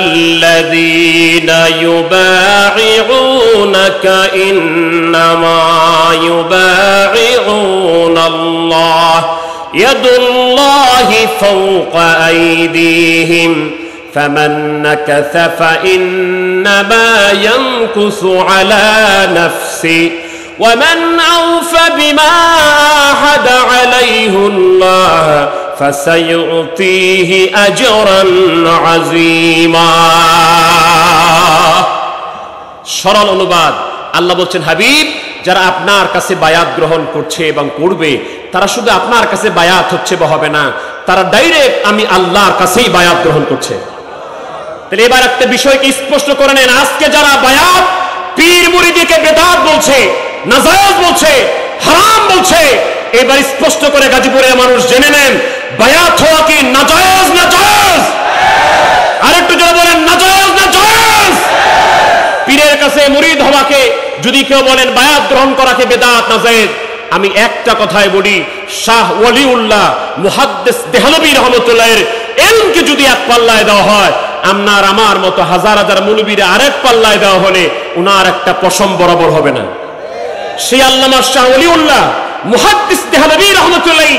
ইন্নাল্লাযীনা ইউবাইউনাকা ইন্নামা ইউবাইউনাল্লাহ ইয়াদুল্লাহি ফাওকা আইদিহিম ফামান নাকাসা ফাইন্নামা ইয়ানকুসু আলা নাফসি ومن أوفى بما عهد عليه الله فسيؤتيه أجرا عظيما। সরল অনুবাদ, আল্লাহ বলছেন, হাবিব যারা আপনার কাছে বায়াত গ্রহণ করছে এবং করবে, তারা শুধু আপনার কাছে বায়াত হচ্ছে বা হবে না, তারা ডাইরেক্ট আমি আল্লাহর কাছেই বায়াত গ্রহণ করছে। তাহলে এবার একটা বিষয়কে স্পষ্ট করে নেন, আজকে যারা বায়াত পীর মুরিদকে বেদাত বলছে, নাজায়েজ বলছে, হারাম বলছে, এবার স্পষ্ট করে গাজীপুরের মানুষ জেনে নেন, বায়াত হওয়া কি নাজায়েজ না জায়েজ? আরেকটু জোরে বলেন, নাজায়েজ না জায়েজ? পীরের কাছে মুরিদ হওয়াকে যদি কেউ বলেন বায়াত গ্রহণ করাকে বেদাত নাজায়েজ, আমি একটা কথাই বলি, শাহ ওয়ালিউল্লাহ মুহাদ্দিস দেহলভী রহমতুল্লাহের ইলমকে যদি এক পাল্লায় দেওয়া হয়, আপনার আমার মতো হাজার হাজার মুলবির আরেক পাল্লায় দেওয়া হলে উনার একটা পশম বরাবর হবে না। সেই আল্লামা শাহ ওয়ালিউল্লাহ মুহাদ্দিস দেহলভী রহমতুল্লাহ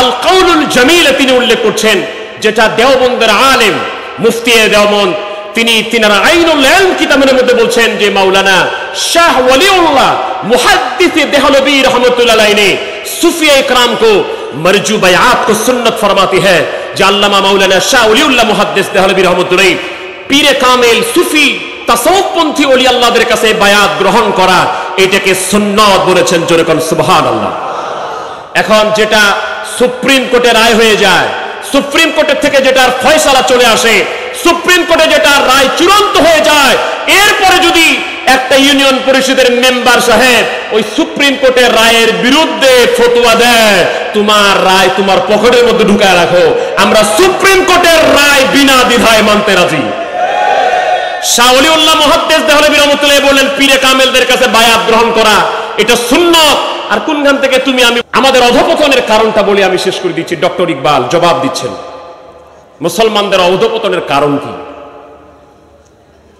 আল কাউলুল জামিলে তিনি উল্লেখ করছেন, যেটা দেওবন্দের আলেম মুফতি দেওবন্দ তিনারা আইনুল ইলম কিতাবের মধ্যে বলছেন যে মাওলানা শাহ ওয়ালিউল্লাহ मुहद्दिस देहलवी रहमतुल्लाह अलैहि ने सूफिया इकराम को मरजू बयात को सुन्नत फरमाती है। जो अल्लामा मौलाना शाह वलीउल्लाह मुहद्दिस देहलवी रहमतुल्लाह पीरे कामिल सूफी তাসাউফপন্থী ওলি আল্লাহদের কাছে বায়াত গ্রহণ করা, এটাকে সুন্নাত বলেছেন। জোরে কোন সুবহানাল্লাহ। এখন যেটা সুপ্রিম কোর্টে রায় হয়ে যায়, সুপ্রিম কোর্টের থেকে যেটার ফয়সালা চলে আসে, সুপ্রিম কোর্টে যেটা রায় চূড়ান্ত হয়ে যায়, এরপরে যদি একটা ইউনিয়ন পরিষদের মেম্বার সাহেব ওই সুপ্রিম কোর্টের রায়ের বিরুদ্ধে ফতোয়া দেয়, তোমার রায় তোমার পকেটের মধ্যে ঢুকায় রাখো, আমরা সুপ্রিম কোর্টের রায় বিনা দ্বিধায় মানতে রাজি। শাহ ওয়ালিউল্লাহ মুহাদ্দিস দেহলভী রহমাতুল্লাহ বলেন, পীরে কামেলদের কাছে বায়াত গ্রহণ করা এটা সুন্নাত। আর কোনখান থেকে তুমি আমি আমাদের অধঃপতনের কারণটা বলি, আমি শেষ করে দিচ্ছি। ডক্টর ইকবাল জবাব দিচ্ছেন, মুসলমানদের অধঃপতনের কারণ কি?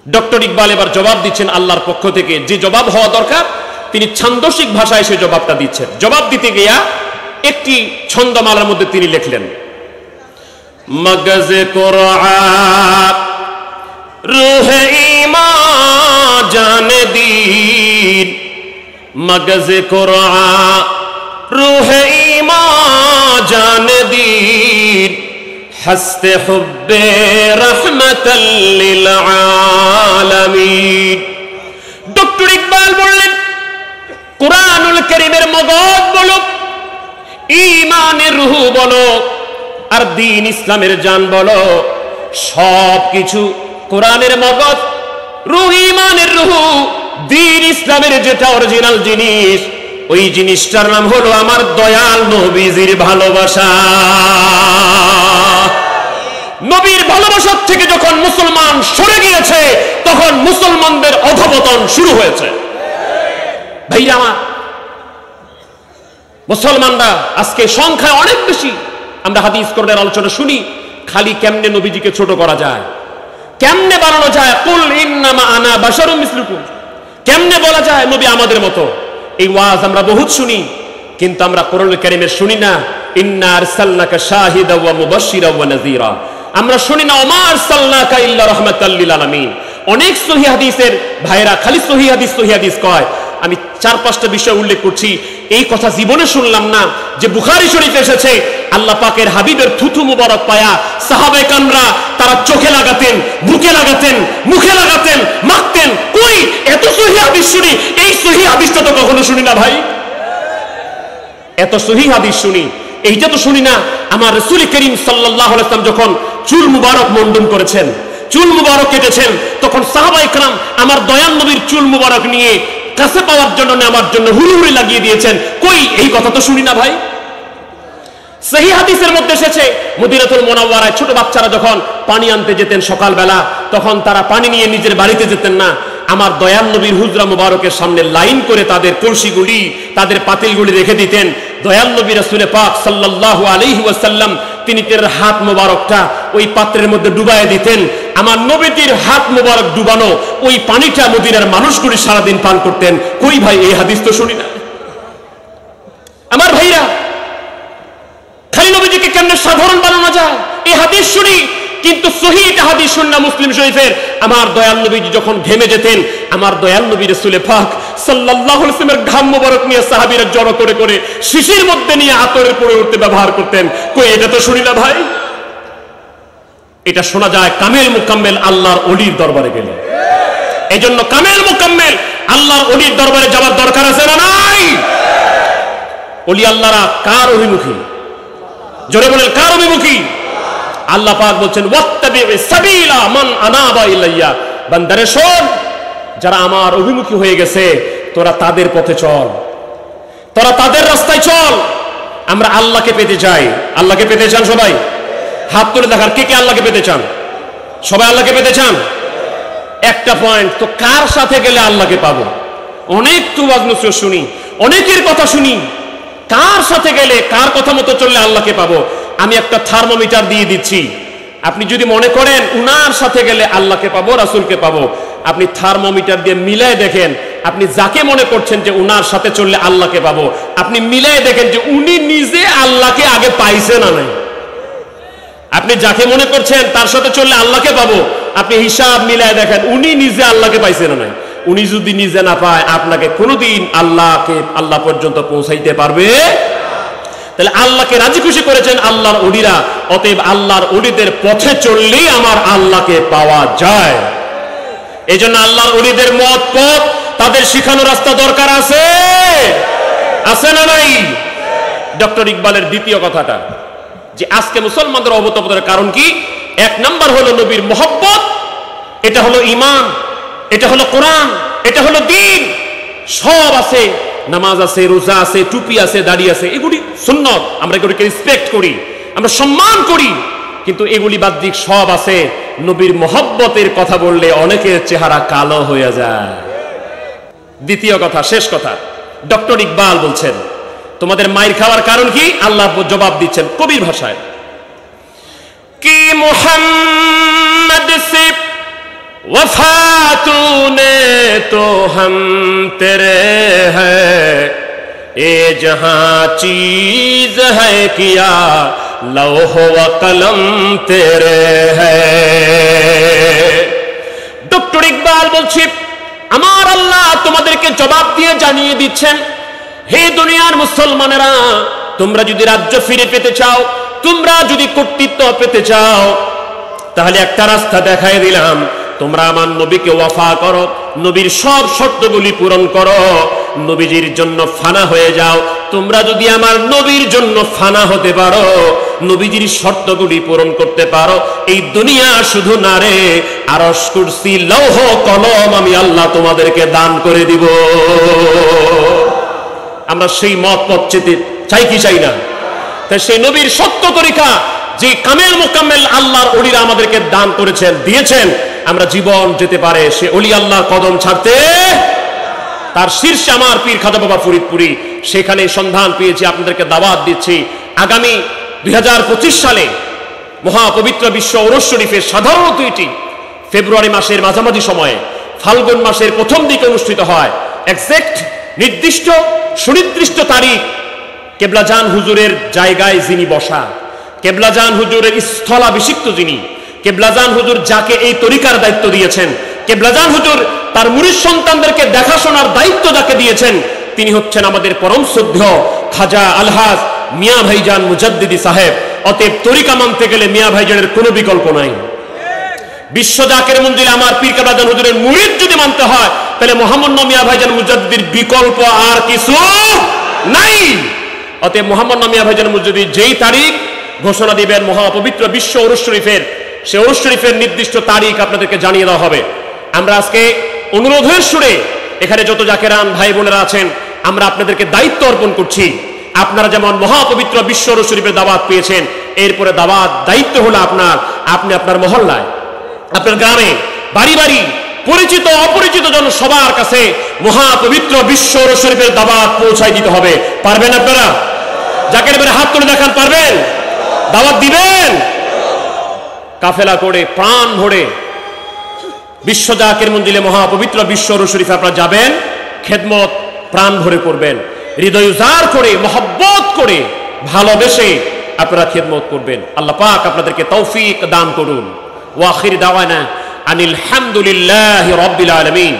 ডক্টর ইকবাল এবার জবাব দিচ্ছেন আল্লাহর পক্ষ থেকে, যে জবাব হওয়া দরকার তিনি ছান্দসিক ভাষায় সে জবাবটা দিচ্ছেন। জবাব দিতে গিয়া একটি ছন্দমালার মধ্যে তিনি লিখলেন, মগজে কোরআন রূহে ঈমান জানে দীন, মগজে কোরআন রূহে ঈমান জানে দীন, হস্তে হুব্বে রহমতাল লিল আলামিন। ডক্টর ইকবাল বললেন, কুরআনুল কারীমের মগজ বলো, ঈমানের রূহ বলো, আর দ্বীন ইসলামের জান বলো, সব কিছু কোরআনের মগজ, রূহ ঈমানের রূহ, দ্বীন ইসলামের যেটা অরিজিনাল জিনিস, ওই জিনিসটার নাম হলো আমার দয়াল নবীজির ভালোবাসা। নবীর ভালোবাসা থেকে যখন মুসলমান সরে গিয়েছে, তখন মুসলমানদের অধঃপতন শুরু হয়েছে। ভাইরা আমার, মুসলমানরা আজকে সংখ্যায় অনেক বেশি। আমরা হাদিস কোরআনের আলোচনা শুনি, খালি কেমনে নবীজিকে ছোট করা যায়, কেমনে বানানো যায়, কুল ইন্নামা আনা বাশারুম মিসলুকুম, কেমনে বলা যায় নবী আমাদের মতো। এই ওয়াজ আমরা বহুত শুনি, কিন্তু আমরা কোরআনুল কারীমের শুনি না ইন্না আরসালনাকা শাহিদাও ওয়া মুবাশশিরাও ওয়া নাযীরা, আমরা শুনি না ওমা আরসালনাকা ইল্লা রাহমাতাল লিল আলামিন। অনেক সহিহ হাদিসের ভাইরা খালি সহিহ হাদিস কয়। আমি 4-5টা বিষয় উল্লেখ করছি, এই কথা জীবনে শুনলাম না যে বুখারী শরীফে এসেছে আল্লাহ পাকের হাবিবের থুথু মুবারক পায়া সাহাবায়ে কামরা তারা চোখে লাগাতেন, বুকে লাগাতেন, মুখে লাগাতেন, মাখতেন। কই এত সহিহ হাদিস শুনি, এই সহিহ হাদিসটা তো কখনো শুনি না ভাই। এত সহিহ হাদিস শুনি, এইটা তো শুনি না। আমার রাসূল করিম সাল্লাল্লাহু আলাইহি ওয়াসাল্লাম যখন চুল মুবারক মুন্ডন করেছেন, চুল মুবারক কেটেছেন, তখন সাহাবায়ে کرام আমার দয়াল নবীর চুল মুবারক নিয়ে কাছে পাওয়ার জন্য আমার জন্য হুড়ুহুড়ি লাগিয়ে দিয়েছেন। কই এই কথা তো শুনি না ভাই। সহিহ হাদিসের মধ্যে এসেছে মদিনাতুল মুনাওয়ারায় ছোট বাচ্চারা যখন পানি আনতে যেতেন সকালবেলা, তখন তারা পানি নিয়ে নিজের বাড়িতে যেতেন না, আমার দয়াল নবীর হুজরা মুবারকের সামনে লাইন করে তাদের কলসিগুলি, তাদের পাতিলগুলি রেখে দিতেন। দয়াল নবী রাসূল পাক সাল্লাল্লাহু আলাইহি ওয়াসাল্লাম তিনি তার হাত মুবারকটা ওই পাত্রের মধ্যে ডুবাইয়ে দিতেন। আমার নবীজির হাত মুবারক ডুবানো ওই পানিটা মদিনার মানুষগুলি সারাদিন পান করতেন। কই ভাই এই হাদিস তো শুনি না। আমার ভাইরা, খালি নবীজিকে কেমনে সাধারণ বানানো যায় এই হাদিস শুনি, কিন্তু সহিহ হাদিস শুননা মুসলিম শরীফের আমার দয়াল নবীজি যখন ঘেমে যেতেন, আমার দয়াল নবী রাসূল পাক সাল্লাল্লাহু আলাইহি ওয়াসাল্লামের ঘাম মুবারক নিয়ে সাহাবীরা জড়ো করে করে শিশির মধ্যে নিয়ে আতরের পরিবর্তে ব্যবহার করতেন। কই এটা তো শুনি না ভাই। এটা শোনা যায় কামেল মুকাম্মেল আল্লাহর ওলির দরবারে গেলে। এজন্য কামেল মুকাম্মেল আল্লাহর ওলির দরবারে যাওয়ার দরকার আছে না নাই? ওলি আল্লাহরা কার অভিমুখী? জোরে বলেন কার অভিমুখী? আল্লাহ পাক বলছেন ওয়াত্তাবি সাবিলা মান আনাবা ইলাইয়া, বান্দারে শোন, যারা আমার অভিমুখী হয়ে গেছে তোরা তাদের পথে চল, তোরা তাদের রাস্তায় চল। আমরা আল্লাহকে পেতে চাই। আল্লাহকে পেতে চান সবাই? হাত তুলে দেখার কে কে আল্লাহকে পেতে চান? সবাই আল্লাহকে পেতে চান? একটা পয়েন্ট তো, কার সাথে গেলে আল্লাহকে পাবো? অনেক তো ওয়াজ নসিহত শুনি, অনেকের কথা শুনি, কার সাথে গেলে, কার কথা মতো চললে আল্লাহকে পাবো। আমি একটা থার্মোমিটার দিয়ে দিচ্ছি, আপনি যদি মনে করেন উনার সাথে গেলে আল্লাহকে পাবো, রাসূলকে পাবো, আপনি থার্মোমিটার দিয়ে মিলায় দেখেন, আপনি যাকে মনে করছেন যে উনার সাথে চললে আল্লাহকে পাবো, আপনি মিলায় দেখেন যে উনি নিজে আল্লাহকে আগে পাইছে না নাই। আপনি যাকে মনে করছেন তার সাথে চললে আল্লাহকে পাবো, আপনি হিসাব মিলায় দেখেন উনি নিজে আল্লাহকে পাইছে না নাই। উনি যদি নিজে না পায়, আপনাকে কোনোদিন আল্লাহ পর্যন্ত পৌঁছাইতে পারবে। তাহলে আল্লাহকে রাজি খুশি করেছেন আল্লাহর ওলিরা, অতএব আল্লাহর ওলিদের পথে চললেই আমার আল্লাহকে পাওয়া যায়। এই জন্য আল্লাহর ওলিদের মত পথ, তাদের শিখানো রাস্তা দরকার আছে, আছে না নাই? ডক্টর ইকবালের দ্বিতীয় কথাটা যে আজকে মুসলমানদের অবতপদের কারণ কি? এক নাম্বার হলো নবীর মহব্বত, এটা হলো ঈমান, এটা হলো কোরআন, এটা হলো দ্বীন, সব আছে, নামাজ আছে, রোজা আছে, টুপি আছে, দাড়ি আছে, এগুলি সুন্নত, আমরা এগুলিকে রেসপেক্ট করি, আমরা সম্মান করি, কিন্তু এগুলি বাহ্যিক সব আছে। নবীর মহব্বতের কথা বললে অনেকের চেহারা কালো হয়ে যায়। দ্বিতীয় কথা, শেষ কথা, ডক্টর ইকবাল বলছেন তোমাদের মাইর খাওয়ার কারণ কি? আল্লাহ জবাব দিচ্ছেন কবির ভাষায়, কি মুহাম্মদ সে वफा तूने तो हम तेरे हैं, ये जहां चीज है किया लौह व कलम तेरे हैं। ডক্টর ইকবাল বলছি আমার আল্লাহ তোমাদেরকে জবাব দিয়ে জানিয়ে দিচ্ছেন, হে দুনিয়ার মুসলমানেরা, তোমরা যদি রাজ্য ফিরে পেতে চাও, তোমরা যদি কর্তৃত্ব পেতে চাও, তাহলে একটা রাস্তা দেখায় দিলাম, তোমরা আমার নবীকে ওয়াফা করো, নবীর সব শর্তগুলি পূরণ করো, নবীজির জন্য ফানা হয়ে যাও। তোমরা যদি আমার নবীর জন্য ফানা হতে পারো, নবীজির শর্তগুলি পূরণ করতে পারো, এই দুনিয়া শুধু না রে, আরশ কুরসি লৌহ কলম আমি আল্লাহ তোমাদেরকে দান করে দিব। আমরা সেই মত পথ চেতে চাই কি চাই না? তাই সেই নবীর সত্য তরিকা, যে কামেল মোকাম্মেল আল্লাহর ওলিরা আমাদেরকে দান করেছেন, দিয়েছেন, আমরা জীবন যেতে পারে সে ওলি আল্লাহর কদম ছাড়তে। তার শীর্ষে আমার পীর খাজা বাবা ফরিদপুরি, সেখানে সন্ধান পেয়েছি, আপনাদেরকে দাওয়াত দিচ্ছি। আগামী 2025 সালে মহাপবিত্র বিশ্ব ওরস শরীফের সাধারণত এটি ফেব্রুয়ারি মাসের মাঝামাঝি সময়ে, ফাল্গুন মাসের প্রথম দিকে অনুষ্ঠিত হয়। এক্সাক্ট নির্দিষ্ট সুনির্দিষ্ট তারিখ, কেবলাজান হুজুরের জায়গায় যিনি বসা, কেবলাজান হুজুরের স্থলাভিষিক্ত যিনি, কেবলাজান হুজুর যাকে এই তরিকার দায়িত্ব দিয়েছেন, কেবলাজান হুজুর তার মুরিদ সন্তানদেরকে দেখাশোনার দায়িত্ব যাকে দিয়েছেন, তিনি হচ্ছেন আমাদের পরম শ্রদ্ধেয় খাজা আলহাজ মিয়া ভাইজান মুজাদ্দিদি সাহেব। অতএব তরিকা মানতে গেলে মিয়া ভাইজানের কোনো বিকল্প নাই। বিশ্ব জাকের মঞ্জিলে আমার পীর কেবলাজান হুজুরের মুরিদ যদি মানতে হয়, তাহলে মোহাম্মদ মিয়া ভাইজান মুজাদ্দিদির বিকল্প আর কিছু নাই। অতএব মোহাম্মদ মিয়া ভাইজান মুজাদ্দিদি যেই তারিখ ঘোষণা দিবেন মহাপবিত্র বিশ্ব ওরস শরীফের, সে ওরস শরীফের নির্দিষ্ট তারিখ আপনাদেরকে জানিয়ে দেওয়া হবে। আমরা আজকে অনুরোধের সুরে এখানে যত জাকেরান ভাই বোনেরা আছেন, আমরা আপনাদেরকে দায়িত্ব অর্পণ করছি। আপনারা যেমন মহাপবিত্র বিশ্ব ওরস শরীফের দাওয়াত পেয়েছেন, এরপরে দায়িত্ব হলো আপনার, আপনি আপনার মহল্লায়, আপনার গ্রামে, বাড়ি বাড়ি, পরিচিত অপরিচিত জন সবার কাছে মহাপবিত্র বিশ্ব ওরস শরীফের দাওয়াত পৌঁছায় দিতে হবে। পারবেন আপনারা? জাকের ভাই হাত তুলে দেখান, পারবেন? দাওয়াত দিবেন? কাফেলা করে প্রাণ ভরে বিশ্ব জাকের মঞ্জিলে মহাপবিত্র বিশ্ব ওরস শরীফে আপনারা যাবেন, খেদমত প্রাণ ভরে করবেন, হৃদয় উজাড় করে, মহব্বত করে, ভালোবেসে আপনারা খেদমত করবেন। আল্লাহ পাক আপনাদেরকে তৌফিক দান করুন। ওয়া আখির দাওয়ানা আনিল হামদুলিল্লাহি রাব্বিল আলামিন।